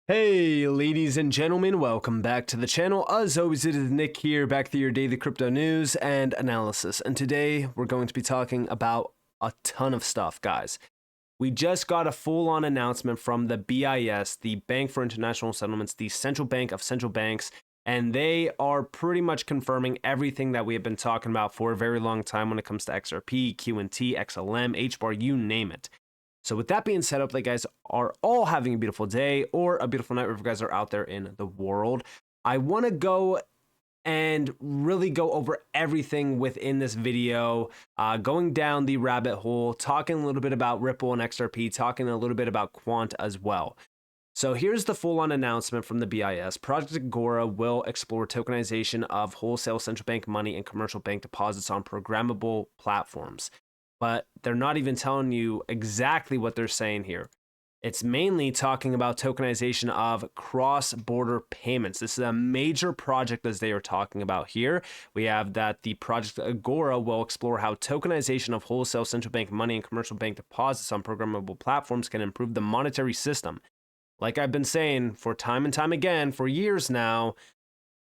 Hey ladies and gentlemen, welcome back to the channel. As always, it is Nick here, back to your daily crypto news and analysis. And today we're going to be talking about a ton of stuff, guys. We just got a full-on announcement from the BIS, the Bank for International Settlements, the central bank of central banks, and they are pretty much confirming everything that we have been talking about for a very long time when it comes to XRP, QNT, XLM, HBAR, you name it. So with that being said, I hope that you guys are all having a beautiful day or a beautiful night wherever you guys are out there in the world. I want to go and really go over everything within this video, going down the rabbit hole, talking a little bit about Ripple and XRP, talking a little bit about Quant as well. So here's the full-on announcement from the BIS. Project Agora will explore tokenization of wholesale central bank money and commercial bank deposits on programmable platforms. But they're not even telling you exactly what they're saying here. It's mainly talking about tokenization of cross-border payments. This is a major project as they are talking about here. We have that the Project Agora will explore how tokenization of wholesale central bank money and commercial bank deposits on programmable platforms can improve the monetary system. Like I've been saying for time and time again for years now,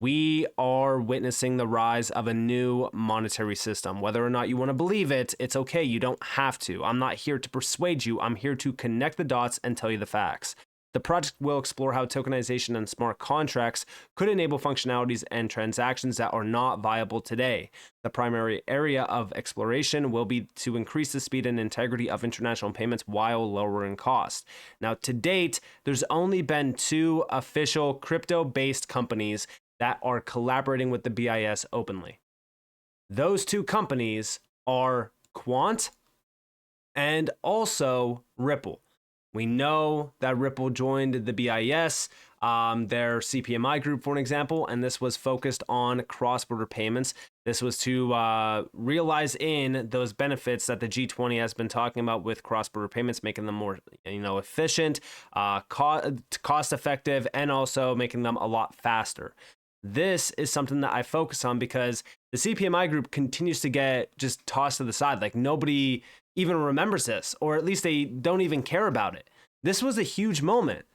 we are witnessing the rise of a new monetary system. Whether or not you want to believe it, it's okay. You don't have to. I'm not here to persuade you. I'm here to connect the dots and tell you the facts. The project will explore how tokenization and smart contracts could enable functionalities and transactions that are not viable today. The primary area of exploration will be to increase the speed and integrity of international payments while lowering cost. Now, to date, there's only been 2 official crypto-based companies that are collaborating with the BIS openly. Those 2 companies are Quant and also Ripple. We know that Ripple joined the BIS, their CPMI group, for an example, and this was focused on cross-border payments. This was to realize in those benefits that the G20 has been talking about with cross-border payments, making them more, efficient, cost-effective, and also making them a lot faster. This is something that I focus on because the CPMI group continues to get just tossed to the side. Like nobody even remembers this, or at least they don't even care about it. This was a huge moment.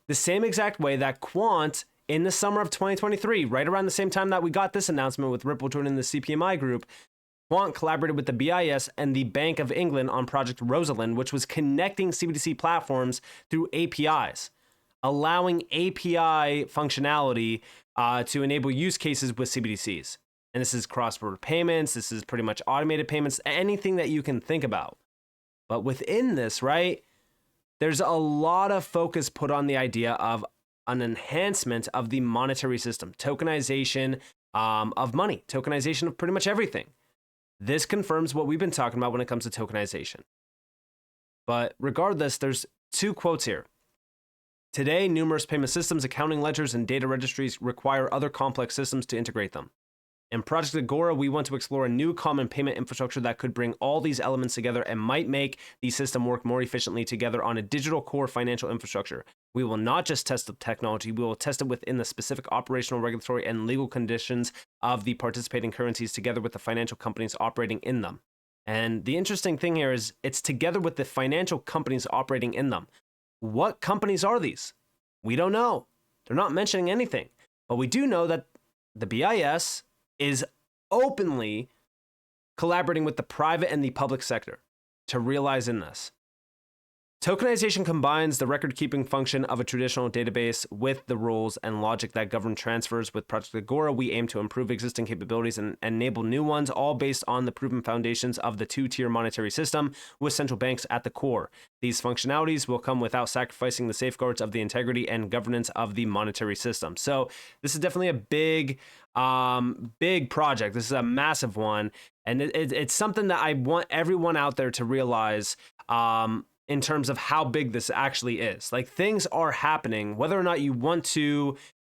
The same exact way that Quant in the summer of 2023, right around the same time that we got this announcement with Ripple joining the CPMI group, Quant collaborated with the BIS and the Bank of England on Project Rosalind, which was connecting CBDC platforms through APIs, allowing API functionality to enable use cases with CBDCs. And this is cross-border payments. This is pretty much automated payments, anything that you can think about. But within this, right, there's a lot of focus put on the idea of an enhancement of the monetary system, tokenization of money, tokenization of pretty much everything. This confirms what we've been talking about when it comes to tokenization. But regardless, there's 2 quotes here. Today, numerous payment systems, accounting ledgers, and data registries require other complex systems to integrate them. In Project Agora, we want to explore a new common payment infrastructure that could bring all these elements together and might make the system work more efficiently together on a digital core financial infrastructure. We will not just test the technology, we will test it within the specific operational, regulatory, and legal conditions of the participating currencies together with the financial companies operating in them. And the interesting thing here is it's together with the financial companies operating in them. What companies are these? We don't know. They're not mentioning anything. But we do know that the BIS is openly collaborating with the private and the public sector to realize in this. Tokenization combines the record-keeping function of a traditional database with the rules and logic that govern transfers. With Project Agora, we aim to improve existing capabilities and enable new ones, all based on the proven foundations of the 2-tier monetary system with central banks at the core. These functionalities will come without sacrificing the safeguards of the integrity and governance of the monetary system. So this is definitely a big project. This is a massive one. And it's something that I want everyone out there to realize in terms of how big this actually is. Like things are happening, whether or not you want to,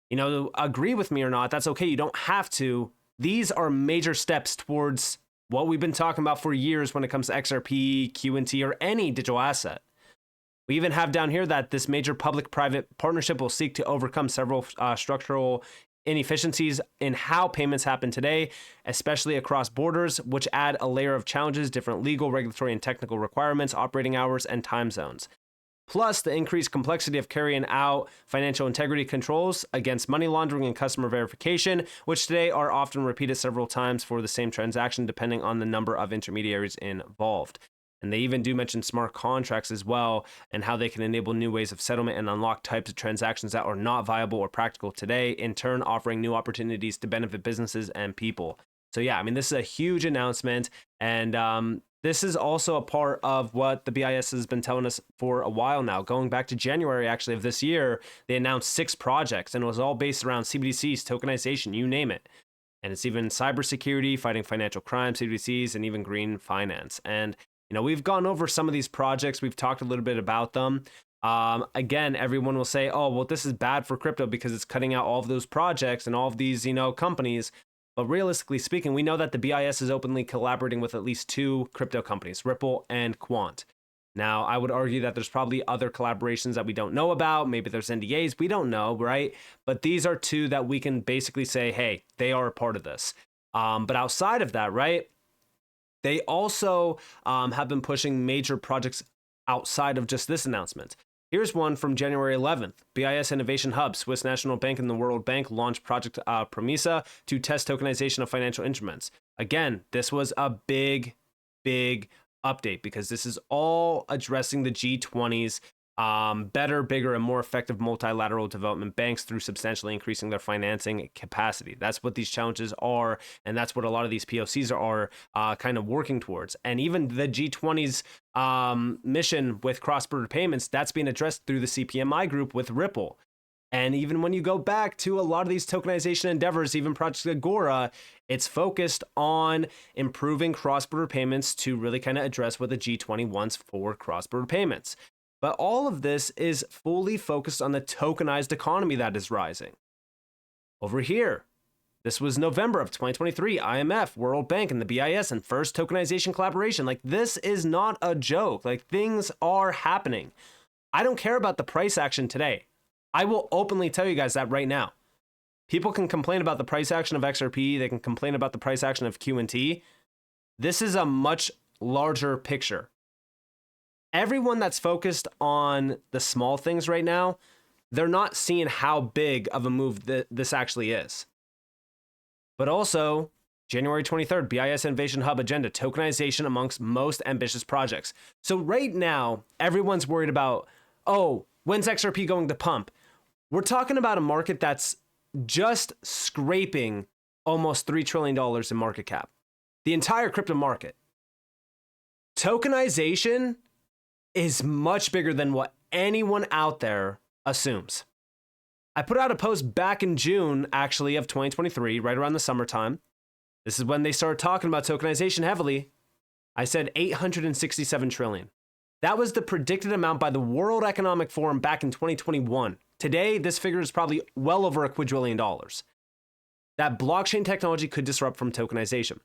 agree with me or not, that's okay. You don't have to. These are major steps towards what we've been talking about for years when it comes to XRP, QNT, or any digital asset. We even have down here that this major public-private partnership will seek to overcome several structural inefficiencies in how payments happen today, especially across borders, which add a layer of challenges, different legal, regulatory, and technical requirements, operating hours, and time zones. plus the increased complexity of carrying out financial integrity controls against money laundering and customer verification, which today are often repeated several times for the same transaction, depending on the number of intermediaries involved. And they even do mention smart contracts as well, and how they can enable new ways of settlement and unlock types of transactions that are not viable or practical today, in turn offering new opportunities to benefit businesses and people. So yeah, I mean, this is a huge announcement, and this is also a part of what the BIS has been telling us for a while now. Going back to January, actually, of this year, they announced 6 projects, and it was all based around CBDCs, tokenization, you name it. And it's even cybersecurity, fighting financial crime, CBDCs, and even green finance. And we've gone over some of these projects. We've talked a little bit about them. Again, everyone will say, oh, well, this is bad for crypto because it's cutting out all of those projects and all of these, companies. But realistically speaking, we know that the BIS is openly collaborating with at least 2 crypto companies, Ripple and Quant. Now, I would argue that there's probably other collaborations that we don't know about. Maybe there's NDAs. We don't know, right? But these are 2 that we can basically say, hey, they are a part of this. But outside of that, right? They also have been pushing major projects outside of just this announcement. Here's one from January 11th. BIS Innovation Hub, Swiss National Bank and the World Bank launched Project Promesa to test tokenization of financial instruments. Again, this was a big update because this is all addressing the G20's better, bigger, and more effective multilateral development banks through substantially increasing their financing capacity. That's what these challenges are, and that's what a lot of these POCs are kind of working towards. And even the G20's mission with cross-border payments, that's being addressed through the CPMI group with Ripple. And even when you go back to a lot of these tokenization endeavors, even Project Agora, it's focused on improving cross-border payments to really kind of address what the G20 wants for cross-border payments. But all of this is fully focused on the tokenized economy that is rising. Over here, this was November of 2023, IMF, World Bank, and the BIS, and first tokenization collaboration. Like, this is not a joke. Like, things are happening. I don't care about the price action today. I will openly tell you guys that right now. People can complain about the price action of XRP. They can complain about the price action of QNT. This is a much larger picture. Everyone that's focused on the small things right now, they're not seeing how big of a move this actually is. But also, January 23rd, BIS Innovation Hub agenda, tokenization amongst most ambitious projects. So right now, everyone's worried about, oh, when's XRP going to pump? We're talking about a market that's just scraping almost $3 trillion in market cap. The entire crypto market. Tokenization is much bigger than what anyone out there assumes. I put out a post back in June, actually, of 2023, right around the summertime. This is when they started talking about tokenization heavily. I said 867 trillion. That was the predicted amount by the World Economic Forum back in 2021. Today, this figure is probably well over $2 quadrillion. That blockchain technology could disrupt from tokenization.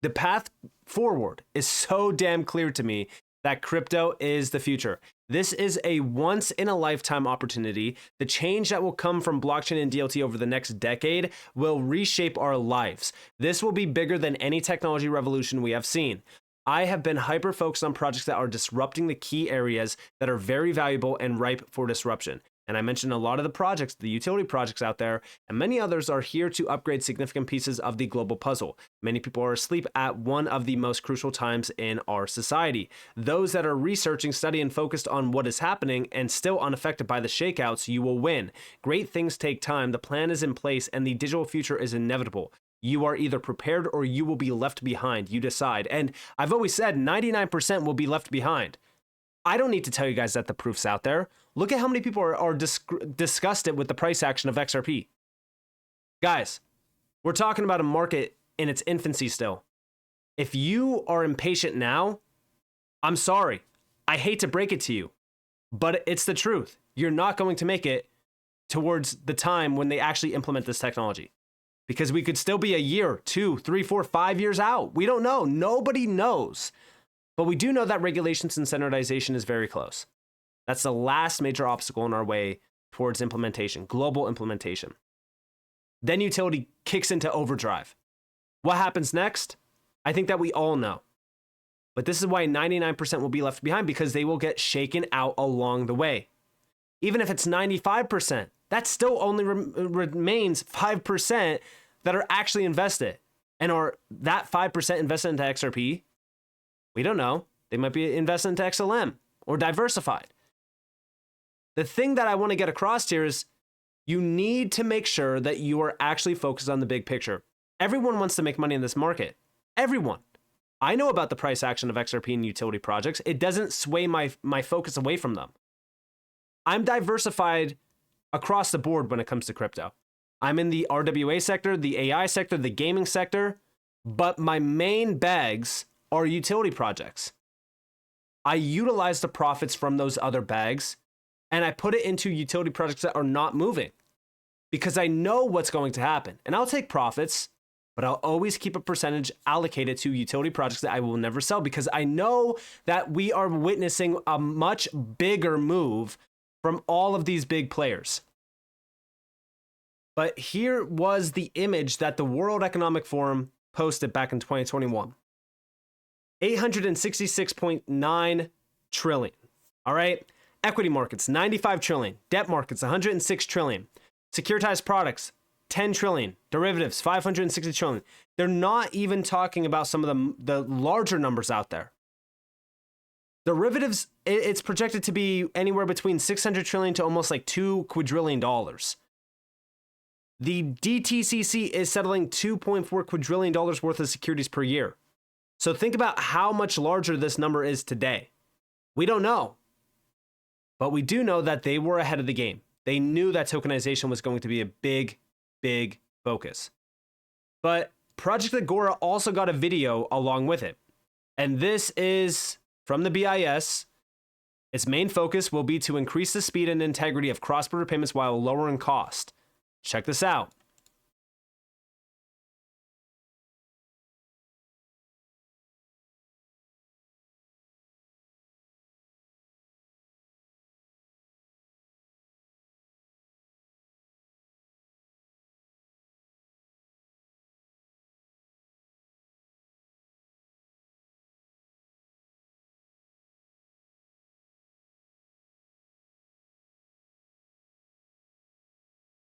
The path forward is so damn clear to me that crypto is the future. This is a once-in-a-lifetime opportunity. The change that will come from blockchain and DLT over the next decade will reshape our lives. This will be bigger than any technology revolution we have seen. I have been hyper-focused on projects that are disrupting the key areas that are very valuable and ripe for disruption. And I mentioned a lot of the projects, the utility projects out there, and many others are here to upgrade significant pieces of the global puzzle. Many people are asleep at one of the most crucial times in our society. Those that are researching, studying, focused on what is happening and still unaffected by the shakeouts, you will win. Great things take time, the plan is in place, and the digital future is inevitable. You are either prepared or you will be left behind. You decide. And I've always said 99% will be left behind. I don't need to tell you guys that the proof's out there. Look at how many people are disgusted with the price action of XRP. Guys, we're talking about a market in its infancy still. If you are impatient now, I'm sorry. I hate to break it to you, but it's the truth. You're not going to make it towards the time when they actually implement this technology. Because we could still be a year, 2, 3, 4, 5 years out. We don't know. Nobody knows. But we do know that regulations and standardization is very close. That's the last major obstacle in our way towards implementation, global implementation. Then utility kicks into overdrive. What happens next? I think that we all know. But this is why 99% will be left behind, because they will get shaken out along the way. Even if it's 95%, that still only remains 5% that are actually invested. And are that 5% invested into XRP? We don't know. They might be invested into XLM or diversified. The thing that I want to get across here is you need to make sure that you are actually focused on the big picture. Everyone wants to make money in this market. Everyone. I know about the price action of XRP and utility projects. It doesn't sway my focus away from them. I'm diversified across the board when it comes to crypto. I'm in the RWA sector, the AI sector, the gaming sector, but my main bags are utility projects. I utilize the profits from those other bags and I put it into utility projects that are not moving because I know what's going to happen. And I'll take profits, but I'll always keep a percentage allocated to utility projects that I will never sell because I know that we are witnessing a much bigger move from all of these big players. But here was the image that the World Economic Forum posted back in 2021. 866.9 trillion. All right. Equity markets, 95 trillion. Debt markets, 106 trillion. Securitized products, 10 trillion. Derivatives, 560 trillion. They're not even talking about some of the larger numbers out there. Derivatives, it's projected to be anywhere between 600 trillion to almost like $2 quadrillion. The DTCC is settling $2.4 quadrillion worth of securities per year. So think about how much larger this number is today. We don't know. But we do know that they were ahead of the game. They knew that tokenization was going to be a big, big focus. But Project Agora also got a video along with it. And this is from the BIS. Its main focus will be to increase the speed and integrity of cross-border payments while lowering cost. Check this out.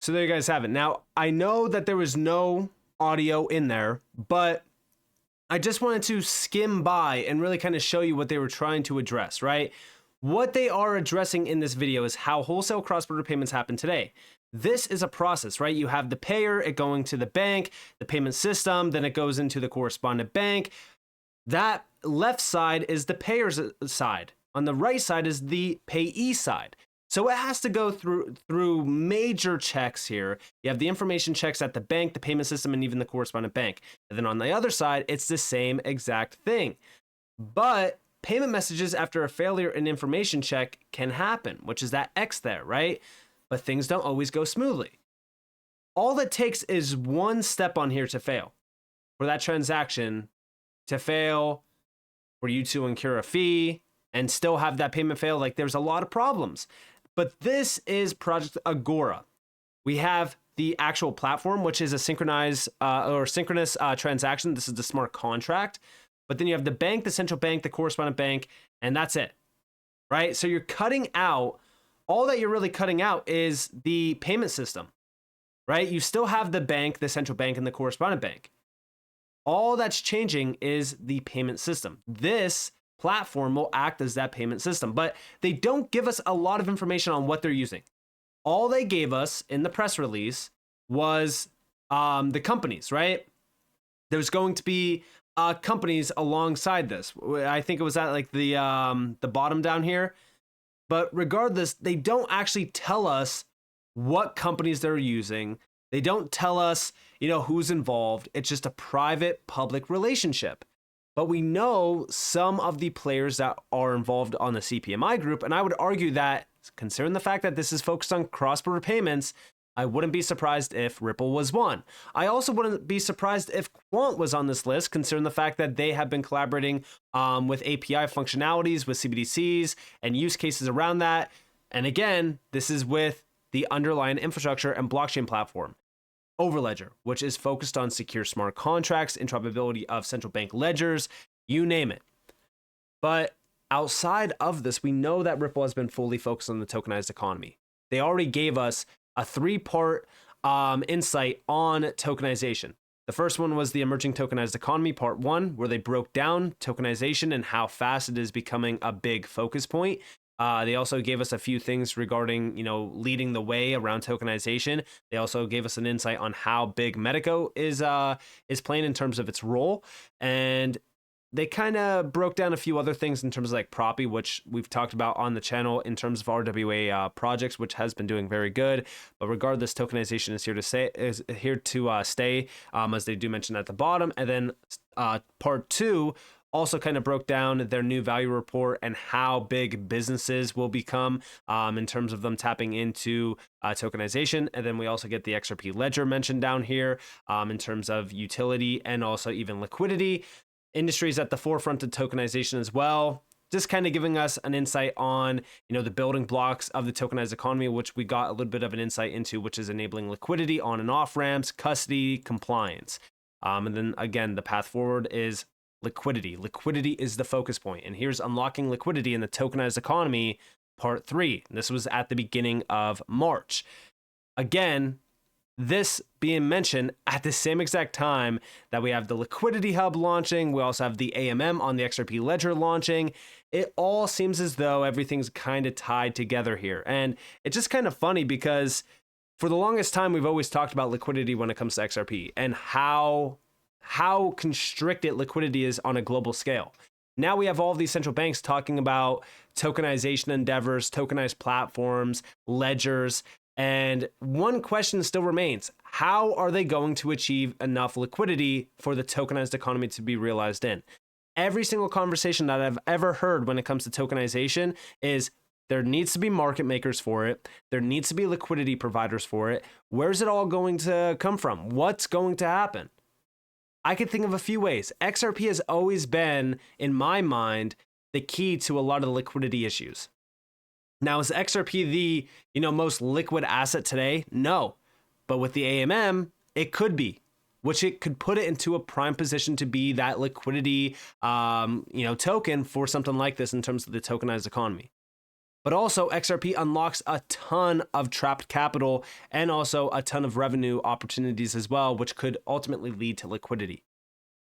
So there you guys have it. Now, I know that there was no audio in there, but I just wanted to skim by and really kind of show you what they were trying to address, right? What they are addressing in this video is how wholesale cross-border payments happen today. This is a process, right? You have the payer, it going to the bank, the payment system, then it goes into the correspondent bank. That left side is the payer's side. On the right side is the payee side. So it has to go through major checks here. You have the information checks at the bank, the payment system, and even the correspondent bank. And then on the other side, it's the same exact thing. But payment messages after a failure in information check can happen, which is that X there, right? But things don't always go smoothly. All it takes is one step on here to fail. For that transaction to fail, for you to incur a fee, and still have that payment fail, like there's a lot of problems. But this is Project Agora. We have the actual platform, which is a synchronous transaction. This is the smart contract. But then you have the bank, the central bank, the correspondent bank, and that's it, right? So you're cutting out, all that you're really cutting out is the payment system, right? You still have the bank, the central bank, and the correspondent bank. All that's changing is the payment system. This platform will act as that payment system, but they don't give us a lot of information on what they're using. All they gave us in the press release was the companies, right? There's going to be companies alongside this. I think it was at like the bottom down here. But regardless, they don't actually tell us what companies they're using. They don't tell us, who's involved. It's just a private public relationship. But we know some of the players that are involved on the CPMI group, and I would argue that, considering the fact that this is focused on cross-border payments, I wouldn't be surprised if Ripple was one. I also wouldn't be surprised if Quant was on this list, considering the fact that they have been collaborating with API functionalities, with CBDCs, and use cases around that. And again, this is with the underlying infrastructure and blockchain platform. Overledger, which is focused on secure smart contracts, interoperability of central bank ledgers, you name it. But outside of this, we know that Ripple has been fully focused on the tokenized economy. They already gave us a 3-part insight on tokenization. The first one was the emerging tokenized economy, part 1, where they broke down tokenization and how fast it is becoming a big focus point. They also gave us a few things regarding, leading the way around tokenization. They also gave us an insight on how big Medico is playing in terms of its role. And they kind of broke down a few other things in terms of like Proppy, which we've talked about on the channel in terms of RWA projects, which has been doing very good. But regardless, tokenization is here to stay, as they do mention at the bottom. And then part 2 also kind of broke down their new value report and how big businesses will become in terms of them tapping into tokenization. And then we also get the XRP ledger mentioned down here in terms of utility and also even liquidity. Industries at the forefront of tokenization as well, just kind of giving us an insight on, the building blocks of the tokenized economy, which we got a little bit of an insight into, which is enabling liquidity on and off ramps, custody, compliance. And then again, the path forward is liquidity. Liquidity is the focus point. And here's unlocking liquidity in the tokenized economy, part 3. This was at the beginning of March. Again, this being mentioned at the same exact time that we have the Liquidity Hub launching. We also have the AMM on the XRP Ledger launching. It all seems as though everything's kind of tied together here. And it's just kind of funny because for the longest time, we've always talked about liquidity when it comes to XRP and how constricted liquidity is on a global scale. Now we have all of these central banks talking about tokenization endeavors, tokenized platforms, ledgers. And one question still remains: how are they going to achieve enough liquidity for the tokenized economy to be realized in? Every single conversation that I've ever heard when it comes to tokenization is there needs to be market makers for it. There needs to be liquidity providers for it. Where's it all going to come from? What's going to happen? I could think of a few ways. XRP has always been, in my mind, the key to a lot of the liquidity issues. Now, is XRP the most liquid asset today? No. But with the AMM, it could be, which it could put it into a prime position to be that liquidity token for something like this in terms of the tokenized economy. But also, XRP unlocks a ton of trapped capital and also a ton of revenue opportunities as well, which could ultimately lead to liquidity.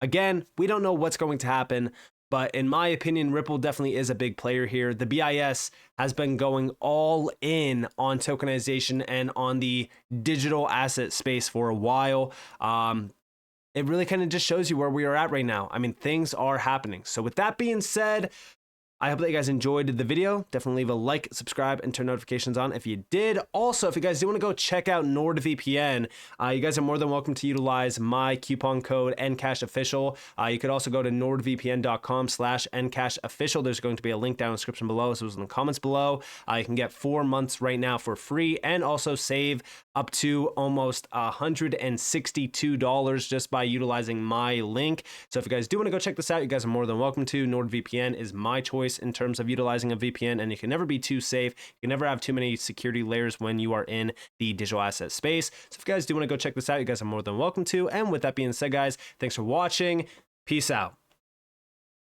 Again, we don't know what's going to happen, but in my opinion, Ripple definitely is a big player here. The BIS has been going all in on tokenization and on the digital asset space for a while. It really kind of just shows you where we are at right now. I mean, things are happening. So with that being said, I hope that you guys enjoyed the video. Definitely leave a like, subscribe, and turn notifications on if you did. Also, if you guys do want to go check out NordVPN, you guys are more than welcome to utilize my coupon code NCashOfficial. You could also go to nordvpn.com/NCashOfficial. There's going to be a link down in the description below, so it's in the comments below. You can get 4 months right now for free and also save up to almost $162 just by utilizing my link. So if you guys do want to go check this out, you guys are more than welcome to. NordVPN is my choice in terms of utilizing a VPN, and you can never be too safe. You can never have too many security layers when you are in the digital asset space. So if you guys do want to go check this out, you guys are more than welcome to. And with that being said, guys, thanks for watching. Peace out.